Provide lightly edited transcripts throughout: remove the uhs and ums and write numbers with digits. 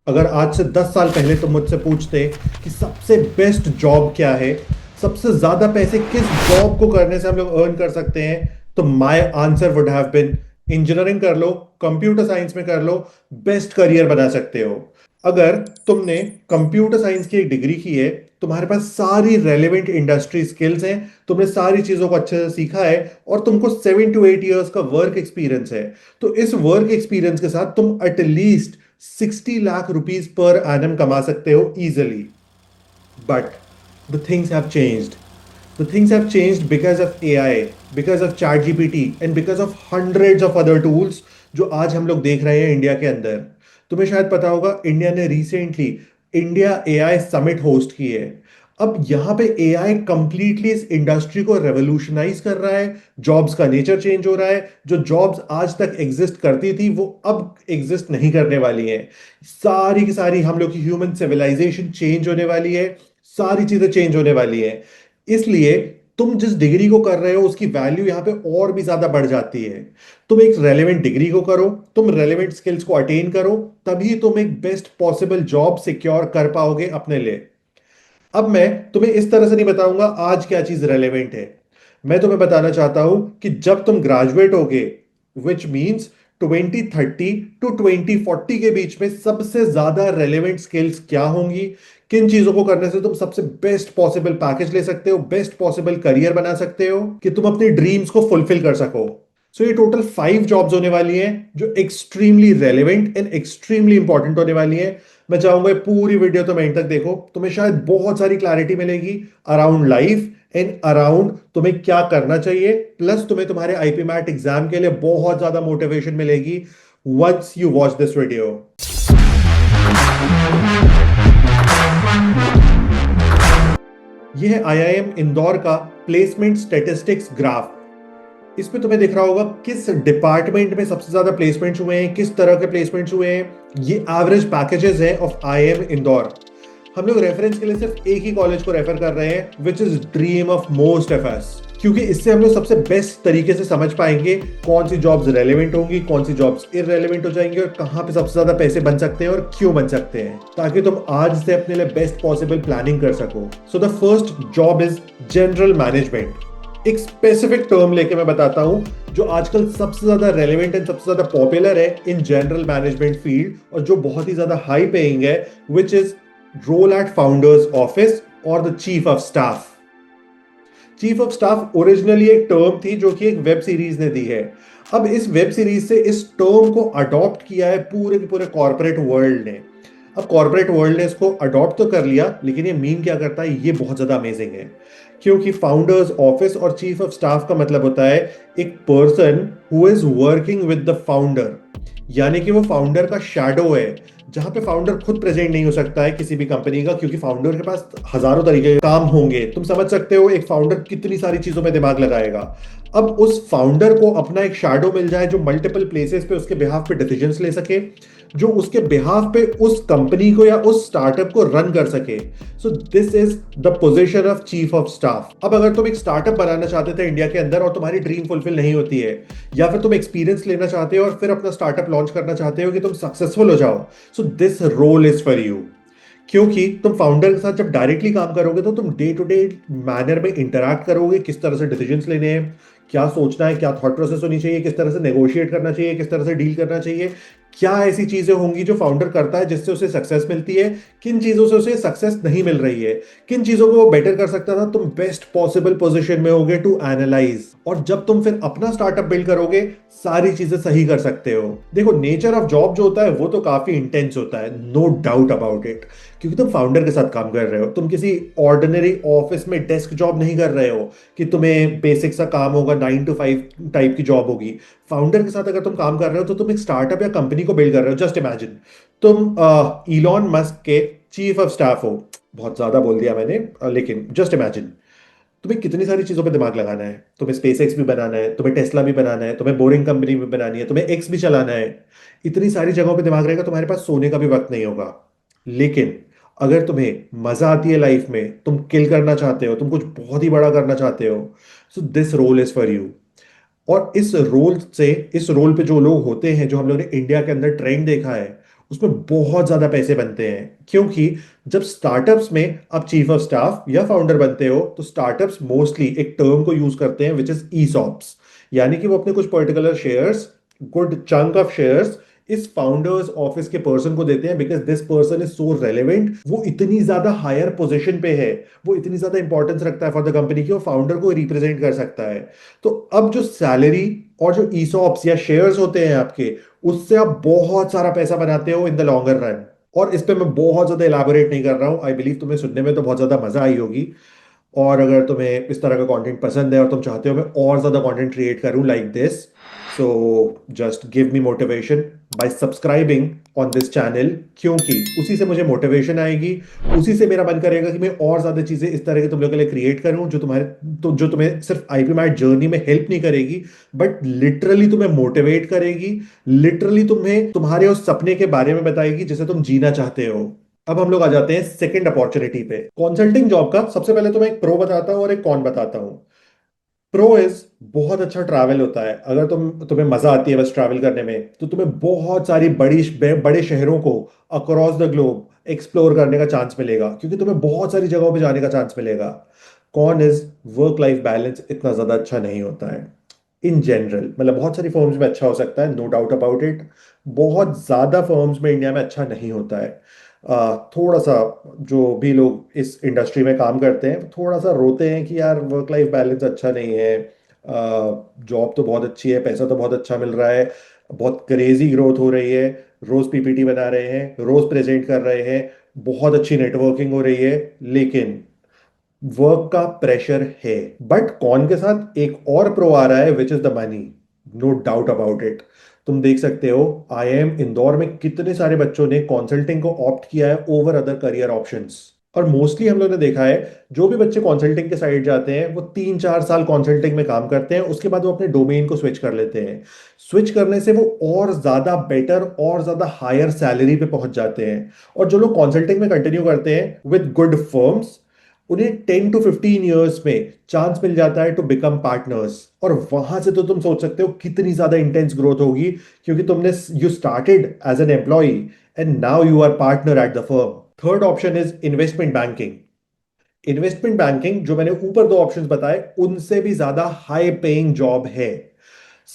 अगर आज से 10 साल पहले तुम मुझसे पूछते कि सबसे बेस्ट जॉब क्या है, सबसे ज्यादा पैसे किस जॉब को करने से हम लोग अर्न कर सकते हैं, तो my answer would have been engineering कर लो, कंप्यूटर साइंस में कर लो, बेस्ट करियर बना सकते हो। अगर तुमने कंप्यूटर साइंस की एक डिग्री की है, तुम्हारे पास सारी रेलेवेंट इंडस्ट्री स्किल्स हैं, तुमने सारी चीजों को अच्छे से सीखा है और तुमको 7 to 8 years का वर्क एक्सपीरियंस है, तो इस वर्क एक्सपीरियंस के साथ तुम at least 60 lakh rupees per annum कमा सकते हो easily. But the things have changed. The things have changed because of AI, because of ChatGPT and because of hundreds of other tools जो आज हम लोग देख रहे हैं इंडिया के अंदर। तुम्हें शायद पता होगा, इंडिया ने recently India AI summit host की है। अब यहाँ पे एआई कंप्लीटली इस इंडस्ट्री को रेवोल्यूशनाइज कर रहा है। जॉब्स का नेचर चेंज हो रहा है। जो जॉब्स आज तक एग्जिस्ट करती थी वो अब एग्जिस्ट नहीं करने वाली हैं। सारी की सारी हम लोग की ह्यूमन सिविलाइजेशन चेंज होने वाली है। सारी चीजें चेंज होने वाली है। इसलिए तुम जिस डिग्री को कर रहे हो उसकी वैल्यू यहां पे और भी ज्यादा बढ़ जाती है। तुम एक रेलेवेंट डिग्री को करो, तुम रेलेवेंट स्किल्स को अटेन करो, तभी तुम एक बेस्ट पॉसिबल जॉब सिक्योर कर पाओगे अपने लिए। अब मैं तुम्हें इस तरह से नहीं बताऊंगा आज क्या चीज रेलेवेंट है। मैं तुम्हें बताना चाहता हूं कि जब तुम ग्रेजुएट होगे, विच मींस 2030 टू 2040 के बीच में सबसे ज्यादा रेलेवेंट स्किल्स क्या होंगी, किन चीजों को करने से तुम सबसे बेस्ट पॉसिबल पैकेज ले सकते हो, बेस्ट पॉसिबल करियर बना सकते हो कि तुम अपने ड्रीम्स को फुलफिल कर सको। सो ये टोटल 5 जॉब्स होने वाली हैं जो extremely relevant and extremely important होने वाली हैं। मैं चाहूंगा ये पूरी वीडियो तुम एंड तक देखो, तुम्हें शायद बहुत सारी क्लैरिटी मिलेगी अराउंड लाइफ एंड अराउंड तुम्हें क्या करना चाहिए। प्लस तुम्हें तुम्हारे आईपी मैट एग्जाम के लिए बहुत ज्यादा मोटिवेशन मिलेगी once you watch this video. यह है आईआईएम इंदौर का प्लेसमेंट स्टैटिस्टिक्स ग्राफ। इसमें तुम्हें दिख रहा होगा किस डिपार्टमेंट में सबसे ज्यादा प्लेसमेंट्स हुए हैं, किस तरह के प्लेसमेंट्स हुए हैं। ये एवरेज पैकेजेस हैं ऑफ आईआईएम इंदौर। हम लोग रेफरेंस के लिए सिर्फ एक ही कॉलेज को रेफर कर रहे हैं, which is dream of most of us, क्योंकि इससे हम लोग सबसे बेस्ट तरीके से समझ पाएंगे कौन सी जॉब्स रेलेवेंट होंगी, कौन सी जॉब्स इररेलेवेंट हो जाएंगी और कहां पे सबसे ज्यादा पैसे बन सकते हैं और क्यों बन सकते हैं, ताकि तुम आज से अपने लिए बेस्ट पॉसिबल प्लानिंग कर सको। So the first job is general management. एक स्पेसिफिक टर्म लेके मैं बताता हूं जो आजकल सबसे ज्यादा रेलेवेंट एंड सबसे ज्यादा पॉपुलर है इन जनरल मैनेजमेंट फील्ड और जो बहुत ही ज्यादा हाई पेइंग है, which is role at founder's office और the chief of staff. Chief of staff originally एक टर्म थी जो कि एक वेब सीरीज ने दी है। अब इस वेब सीरीज से इस टर्म को अडॉप्ट किया है पूरे के पूरे कॉर्पोरेट वर्ल्ड ने। अब कॉर्पोरेट वर्ल्ड ने इसको अडॉप्ट तो कर लिया, लेकिन ये मीन क्या करता है, ये बहुत ज्यादा अमेजिंग है। क्योंकि फाउंडर्स ऑफिस और चीफ ऑफ स्टाफ का मतलब होता है एक person who is working with the founder, यानी कि वो फाउंडर का शैडो है। जहां पे फाउंडर खुद प्रेजेंट नहीं हो सकता है किसी भी कंपनी का, क्योंकि फाउंडर के पास हजारों तरीके के काम होंगे। तुम समझ सकते हो एक फाउंडर कितनी सारी चीजों में दिमाग लगाएगा। अब उस फाउंडर को अपना एक शैडो मिल जाए जो मल्टीपल प्लेसेस पे उसके बिहाफ पे डिसीजंस ले सके, जो उसके बिहाफ पे उस कंपनी को या उस स्टार्टअप को रन कर सके। So this is the position of chief of staff. अब अगर तुम एक स्टार्टअप बनाना चाहते थे इंडिया के अंदर और तुम्हारी ड्रीम फुलफिल नहीं होती है, या फिर तुम एक्सपीरियंस लेना चाहते हो और फिर अपना स्टार्टअप लॉन्च करना चाहते हो कि तुम सक्सेसफुल हो जाओ, so this role is for you. क्योंकि तुम फाउंडर के साथ जब डायरेक्टली काम करोगे तो तुम डे टू डे मैनर में इंटरैक्ट करोगे, किस तरह से डिसीजंस लेने हैं, क्या सोचना है, क्या थॉट प्रोसेस होनी चाहिए, किस तरह से नेगोशिएट करना चाहिए, किस तरह से डील करना चाहिए, क्या ऐसी चीजें होंगी जो फाउंडर करता है जिससे उसे सक्सेस मिलती है, किन चीजों से उसे सक्सेस नहीं मिल रही है, किन चीजों को वो बेटर कर सकता था। तुम बेस्ट पॉसिबल पोजीशन में होगे टू एनालाइज, और जब तुम फिर अपना स्टार्टअप बिल्ड करोगे सारी चीजें सही कर सकते हो। देखो, नेचर ऑफ जॉब जो होता है वो तो काफी इंटेंस होता है, नो डाउट अबाउट इट, क्योंकि तुम फाउंडर के साथ काम कर रहे हो। तुम किसी ऑर्डिनरी ऑफिस में डेस्क जॉब नहीं कर रहे हो कि तुम्हें बेसिक सा काम होगा, 9 to 5 टाइप की जॉब होगी। फाउंडर के साथ अगर तुम काम कर रहे हो तो तुम एक स्टार्टअप या कंपनी को बिल्ड कर रहे हो। जस्ट इमेजिन तुम इलॉन मस्क के चीफ ऑफ स्टाफ हो। बहुत ज्यादा बोल दिया मैंने, लेकिन जस्ट इमेजिन तुम्हें कितनी सारी चीजों पे दिमाग लगाना है। तुम्हें स्पेस एक्स भी बनाना है, तुम्हें टेस्ला भी बनाना है, तुम्हें बोरिंग कंपनी भी बनानी है, तुम्हें एक्स भी चलाना है। इतनी सारी जगहों पे दिमाग रहेगा, तुम्हारे पास सोने का भी वक्त नहीं होगा। लेकिन अगर तुम्हें मजा आती है लाइफ में, तुम किल करना चाहते हो, तुम कुछ बहुत ही बड़ा करना चाहते हो, so this role is for you. और इस रोल पे जो लोग होते हैं, जो हम लोग ने इंडिया के अंदर ट्रेंड देखा है, उसमें बहुत ज्यादा पैसे बनते हैं, क्योंकि जब स्टार्टअप्स में आप चीफ ऑफ स्टाफ या फाउंडर बनते हो तो स्टार्टअप्स मोस्टली एक टर्म को यूज करते हैं विच इज ईसॉप्स। यानी कि वो अपने कुछ particular shares, good chunk of shares इस फाउंडर्स ऑफिस के पर्सन को देते हैं, because this person is so relevant, वो इतनी ज्यादा हायर पोजीशन पे है, वो इतनी ज्यादा इंपॉर्टेंस रखता है फॉर द कंपनी की, वो फाउंडर को रिप्रेजेंट कर सकता है। तो अब जो सैलरी और जो ईसॉप्स या शेयर्स होते हैं आपके, उससे आप बहुत सारा पैसा बनाते हो इन द लॉन्गर रन। और इस पे मैं बहुत ज्यादा इलाबोरेट नहीं कर रहा हूं, आई बिलीव तुम्हें सुनने में तो बहुत ज्यादा मजा आई होगी। और अगर तुम्हें इस तरह का कंटेंट पसंद है और तुम चाहते हो मैं और ज्यादा कंटेंट क्रिएट करूं like this, so just give me motivation bye subscribing on this channel, क्योंकि उसी से मुझे मोटिवेशन आएगी, उसी से मेरा मन करेगा कि मैं और ज्यादा चीजें इस तरह की तुम लोगों के लिए क्रिएट करूं जो तुम्हारे, तो जो तुम्हें सिर्फ आईपी मैट जर्नी में हेल्प नहीं करेगी, बट लिटरली तुम्हें मोटिवेट करेगी, लिटरली तुम्हें तुम्हारे उस सपने के बारे में बताएगी जिसे तुम जीना चाहते हो। अब हम लोग आ जाते हैं सेकंड अपॉर्चुनिटी पे, कंसल्टिंग जॉब का। सबसे पहले तो मैं एक प्रो बताता हूँ और एक कॉन बताता हूँ। प्रो इज बहुत अच्छा ट्रैवल होता है, अगर तुम्हें मजा आती है बस ट्रैवल करने में, तो तुम्हें बहुत सारी बड़े शहरों को अक्रॉस द ग्लोब एक्सप्लोर करने का चांस मिलेगा, क्योंकि तुम्हें बहुत सारी जगहों पे जाने का चांस मिलेगा। Con is work life balance इतना ज्यादा अच्छा नहीं होता है इन जनरल, मतलब बहुत सारी फर्म्स में अच्छा हो सकता है, नो डाउट अबाउट इट, बहुत ज्यादा फर्म्स में इंडिया में अच्छा नहीं होता है। थोड़ा सा जो भी लोग इस इंडस्ट्री में काम करते हैं थोड़ा सा रोते हैं कि यार वर्क लाइफ बैलेंस अच्छा नहीं है, जॉब तो बहुत अच्छी है, पैसा तो बहुत अच्छा मिल रहा है, बहुत क्रेजी ग्रोथ हो रही है, रोज पीपीटी बना रहे हैं, रोज प्रेजेंट कर रहे हैं, बहुत अच्छी नेटवर्किंग हो रही है, लेकिन वर्क का प्रेशर है। बट कौन के साथ एक और प्रो आ रहा है which is the money, no doubt about it. तुम देख सकते हो आईआईएम इंदौर में कितने सारे बच्चों ने कॉन्सल्टिंग को ऑप्ट किया है ओवर अदर करियर ऑप्शंस। और मोस्टली हम लोग ने देखा है जो भी बच्चे कॉन्सल्टिंग के साइड जाते हैं वो 3-4 साल कॉन्सल्टिंग में काम करते हैं, उसके बाद वो अपने डोमेन को स्विच कर लेते हैं। स्विच करने से वो और ज्यादा बेटर और ज्यादा हायर सैलरी पे पहुंच जाते हैं। और जो लोग कॉन्सल्टिंग में कंटिन्यू करते हैं विद गुड फर्म्स, उन्हें 10 to 15 ईयर्स में चांस मिल जाता है टू बिकम पार्टनर्स। और वहां से तो तुम सोच सकते हो कितनी ज्यादा इंटेंस ग्रोथ होगी, क्योंकि तुमने you started as an employee and now you are partner at the firm. Third option is investment banking. Investment banking जो मैंने ऊपर दो ऑप्शंस बताए उनसे भी ज्यादा हाई पेइंग जॉब है।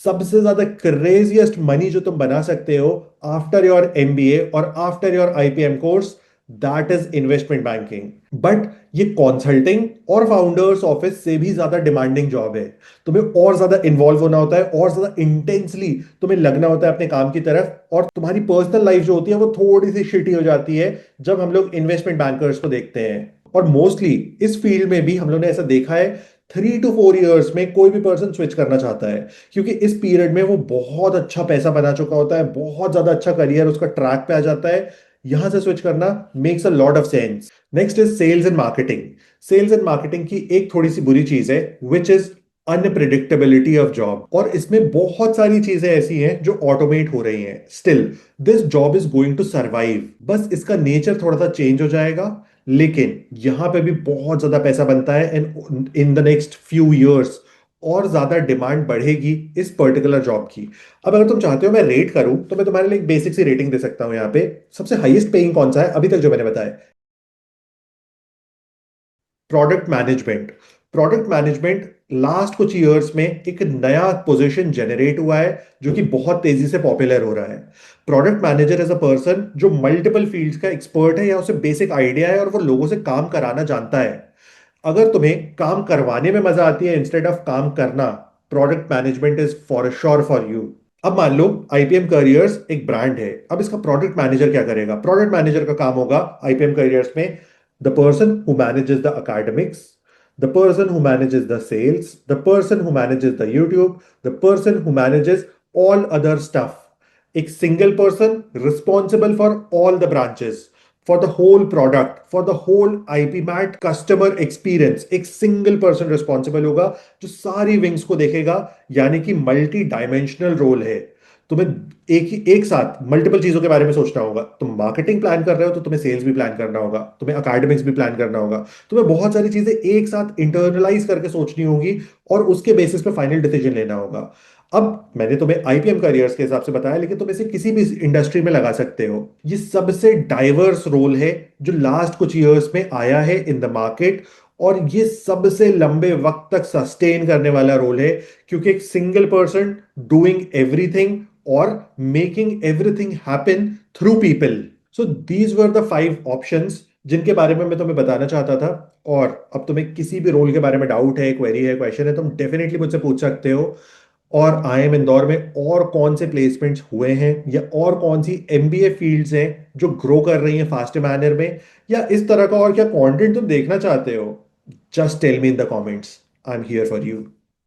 सबसे ज्यादा क्रेजिएस्ट मनी जो तुम बना सकते हो आफ्टर योर एमबीए और after your IPM course, that is investment banking. But ये कॉन्सल्टिंग और फाउंडर्स ऑफिस से भी ज्यादा डिमांडिंग जॉब है। तुम्हें और ज्यादा इन्वॉल्व होना होता है और ज्यादा इंटेंसली तुम्हें लगना होता है अपने काम की तरफ, और तुम्हारी पर्सनल लाइफ जो होती है वो थोड़ी सी शिटी हो जाती है जब हम लोग इन्वेस्टमेंट बैंकर्स को देखते हैं। और मोस्टली इस फील्ड में भी हम लोग ने ऐसा देखा है 3 to 4 ईयर्स में कोई भी पर्सन स्विच करना चाहता है, क्योंकि इस पीरियड में वो बहुत अच्छा पैसा बना चुका होता है, बहुत ज्यादा अच्छा करियर उसका ट्रैक पे आ जाता है। यहां से स्विच करना makes a lot of sense. Next is sales and marketing. Sales and marketing की एक थोड़ी सी बुरी चीज है which is unpredictability of job, और इसमें बहुत सारी चीजें ऐसी हैं जो ऑटोमेट हो रही हैं। Still this job is going to survive, बस इसका नेचर थोड़ा सा चेंज हो जाएगा, लेकिन यहां पे भी बहुत ज्यादा पैसा बनता है and in the next few years और ज्यादा डिमांड बढ़ेगी इस पर्टिकुलर जॉब की। अब अगर तुम चाहते हो मैं रेट करूं तो मैं तुम्हारे लिए एक बेसिक सी रेटिंग दे सकता हूं। यहाँ पे सबसे हाईएस्ट पेइंग कौन सा है अभी तक जो मैंने बताया? Product management. Product management last कुछ ईयर्स में एक नया पोजीशन जनरेट हुआ है जो कि बहुत तेजी से पॉपुलर हो रहा है। Product manager as a person जो मल्टीपल फील्ड्स का एक्सपर्ट है या उसे बेसिक आइडिया है और वो लोगों से काम कराना जानता है। अगर तुम्हें काम करवाने में मजा आती है इंस्टेड ऑफ काम करना, product management is for sure for you. अब मान लो आईपीएम करियर्स एक ब्रांड है, अब इसका प्रोडक्ट मैनेजर क्या करेगा? प्रोडक्ट मैनेजर का काम होगा आईपीएम करियर्स में the person who manages the academics, the person who manages the sales, the person who manages the YouTube, the person who manages all other stuff. एक single person responsible for all the branches, for the whole product, for the whole IP mat customer experience, एक single person responsible होगा जो सारी wings को देखेगा। यानी कि multi dimensional role है। तुम्हें एक साथ मल्टीपल चीजों के बारे में सोचना होगा। तुम मार्केटिंग प्लान कर रहे हो तो तुम्हें सेल्स भी प्लान करना होगा, तुम्हें अकेडमिक्स भी प्लान करना होगा, तुम्हें बहुत सारी चीजें एक साथ इंटरनलाइज करके सोचनी होगी और उसके बेसिस पे फाइनल डिसीजन लेना होगा। अब मैंने तुम्हें आईपीएम करियर्स के हिसाब से बताया, लेकिन तुम इसे किसी भी इंडस्ट्री में लगा सकते हो। ये सबसे डाइवर्स रोल है जो लास्ट कुछ इयर्स में आया है इन द मार्केट, और ये सबसे लंबे वक्त तक सस्टेन करने वाला रोल है, क्योंकि एक सिंगल पर्सन डूइंग एवरीथिंग और making everything happen through people. So these were the 5 options जिनके बारे में मैं तुम्हें बताना चाहता था। और अब तुम्हें किसी भी रोल के बारे में डाउट है, क्वेरी है, क्वेश्चन है, तुम डेफिनेटली मुझसे पूछ सकते हो। और आईएम इंदौर में और कौन से प्लेसमेंट्स हुए हैं, या और कौन सी एमबीए फील्ड्स हैं जो ग्रो कर रही हैं फास्ट मैनर में, या इस तरह का और क्या कंटेंट तुम देखना चाहते हो, just tell me in the comments. I am here for you.